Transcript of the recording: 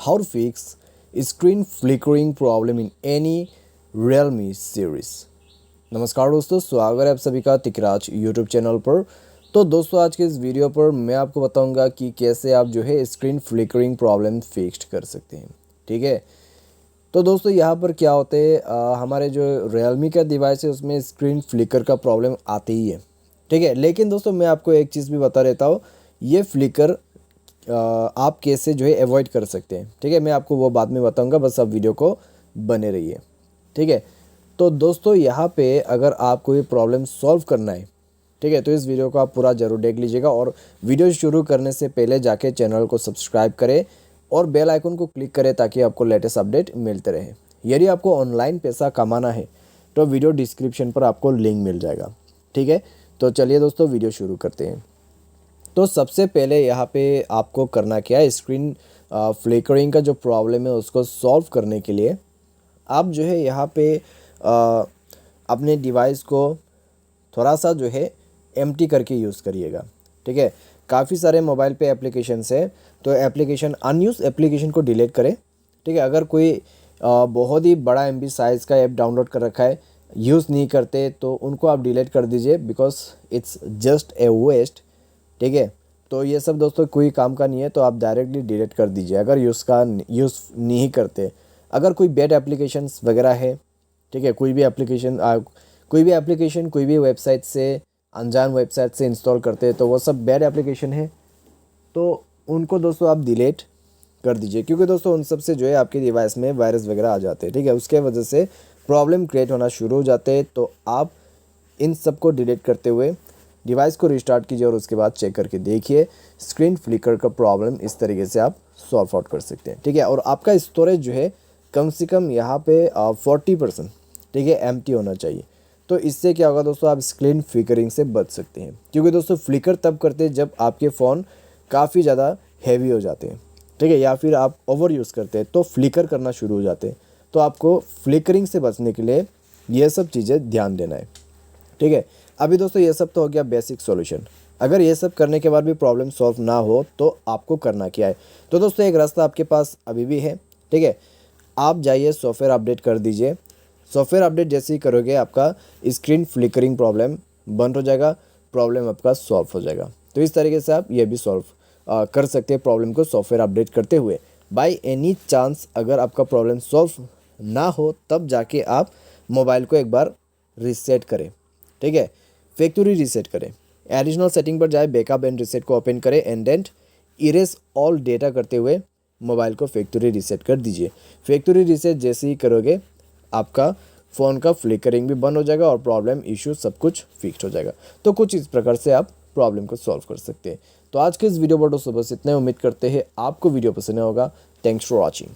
how to fix screen flickering problem in any Realme series। नमस्कार दोस्तों, स्वागत है आप सभी का तिकराज यूट्यूब चैनल पर। तो दोस्तों आज के इस वीडियो पर मैं आपको बताऊंगा कि कैसे आप जो है स्क्रीन फ्लिकरिंग प्रॉब्लम फिक्स कर सकते हैं। ठीक है, तो दोस्तों यहाँ पर क्या होता है, हमारे जो Realme का डिवाइस है उसमें स्क्रीन फ्लिकर का प्रॉब्लम आती ही है। ठीक है, लेकिन दोस्तों मैं आपको एक चीज़ भी बता देता हूँ, ये फ्लिकर आप कैसे जो है अवॉइड कर सकते हैं। ठीक है, मैं आपको वो बाद में बताऊंगा, बस आप वीडियो को बने रहिए। ठीक है, तो दोस्तों यहाँ पे अगर आपको ये प्रॉब्लम सॉल्व करना है, ठीक है, तो इस वीडियो को आप पूरा ज़रूर देख लीजिएगा और वीडियो शुरू करने से पहले जाके चैनल को सब्सक्राइब करें और बेल आइकन को क्लिक करें ताकि आपको लेटेस्ट अपडेट मिलते रहे। यदि आपको ऑनलाइन पैसा कमाना है तो वीडियो डिस्क्रिप्शन पर आपको लिंक मिल जाएगा। ठीक है, तो चलिए दोस्तों वीडियो शुरू करते हैं। तो सबसे पहले यहाँ पे आपको करना क्या है, स्क्रीन फ्लिकरिंग का जो प्रॉब्लम है उसको सॉल्व करने के लिए आप जो है यहाँ पे अपने डिवाइस को थोड़ा सा जो है एम्प्टी करके यूज़ करिएगा। ठीक है, काफ़ी सारे मोबाइल पे एप्लीकेशंस है, तो एप्लीकेशन अनयूज़ एप्लीकेशन को डिलीट करें। ठीक है, अगर कोई बहुत ही बड़ा MB साइज़ का ऐप डाउनलोड कर रखा है, यूज़ नहीं करते, तो उनको आप डिलीट कर दीजिए, because it's just a waste. ठीक है, तो ये सब दोस्तों कोई काम का नहीं है, तो आप डायरेक्टली डिलीट कर दीजिए अगर यूज़ नहीं करते। अगर कोई बैड एप्लीकेशंस वगैरह है, ठीक है, कोई भी एप्लीकेशन कोई भी वेबसाइट से, अनजान वेबसाइट से इंस्टॉल करते हैं, तो वो सब बैड एप्लीकेशन है, तो उनको दोस्तों आप डिलीट कर दीजिए, क्योंकि दोस्तों उन सब से जो है आपके डिवाइस में वायरस वगैरह आ जाते हैं। ठीक है, उसके वजह से प्रॉब्लम क्रिएट होना शुरू हो जाते हैं। तो आप इन सब को डिलीट करते हुए डिवाइस को रिस्टार्ट कीजिए और उसके बाद चेक करके देखिए स्क्रीन फ्लिकर का प्रॉब्लम इस तरीके से आप सॉल्व आउट कर सकते हैं। ठीक है, और आपका स्टोरेज जो है कम से कम यहाँ पे 40% ठीक है एम्प्टी होना चाहिए। तो इससे क्या होगा दोस्तों, आप स्क्रीन फ्लिकरिंग से बच सकते हैं, क्योंकि दोस्तों फ्लिकर तब करते हैं जब आपके फ़ोन काफ़ी ज़्यादा हैवी हो जाते हैं। ठीक है, या फिर आप ओवर यूज़ करते हैं तो फ्लिकर करना शुरू हो जाते हैं। तो आपको फ्लिकरिंग से बचने के लिए ये सब चीज़ें ध्यान देना है। ठीक है, अभी दोस्तों ये सब तो हो गया बेसिक सॉल्यूशन। अगर ये सब करने के बाद भी प्रॉब्लम सॉल्व ना हो तो आपको करना क्या है, तो दोस्तों एक रास्ता आपके पास अभी भी है। ठीक है, आप जाइए सॉफ्टवेयर अपडेट कर दीजिए। सॉफ्टवेयर अपडेट जैसे ही करोगे आपका स्क्रीन फ्लिकरिंग प्रॉब्लम बंद हो जाएगा, प्रॉब्लम आपका सॉल्व हो जाएगा। तो इस तरीके से आप ये भी सॉल्व कर सकते हैं प्रॉब्लम को सॉफ्टवेयर अपडेट करते हुए। बाय एनी चांस अगर आपका प्रॉब्लम सॉल्व ना हो तब जाके आप मोबाइल को एक बार रीसेट करें। ठीक है, फैक्ट्री रीसेट करें, एडिशनल सेटिंग पर जाए, बैकअप एंड रीसेट को ओपन करें and then erase all data करते हुए मोबाइल को फैक्ट्री रीसेट कर दीजिए। फैक्ट्री रीसेट जैसे ही करोगे आपका फ़ोन का फ्लिकरिंग भी बंद हो जाएगा और प्रॉब्लम इशू सब कुछ फिक्स हो जाएगा। तो कुछ इस प्रकार से आप प्रॉब्लम को सॉल्व कर सकते हैं। तो आज के इस वीडियो पर दोस्तों बस इतना, उम्मीद करते हैं आपको वीडियो पसंद होगा। Thanks for watching.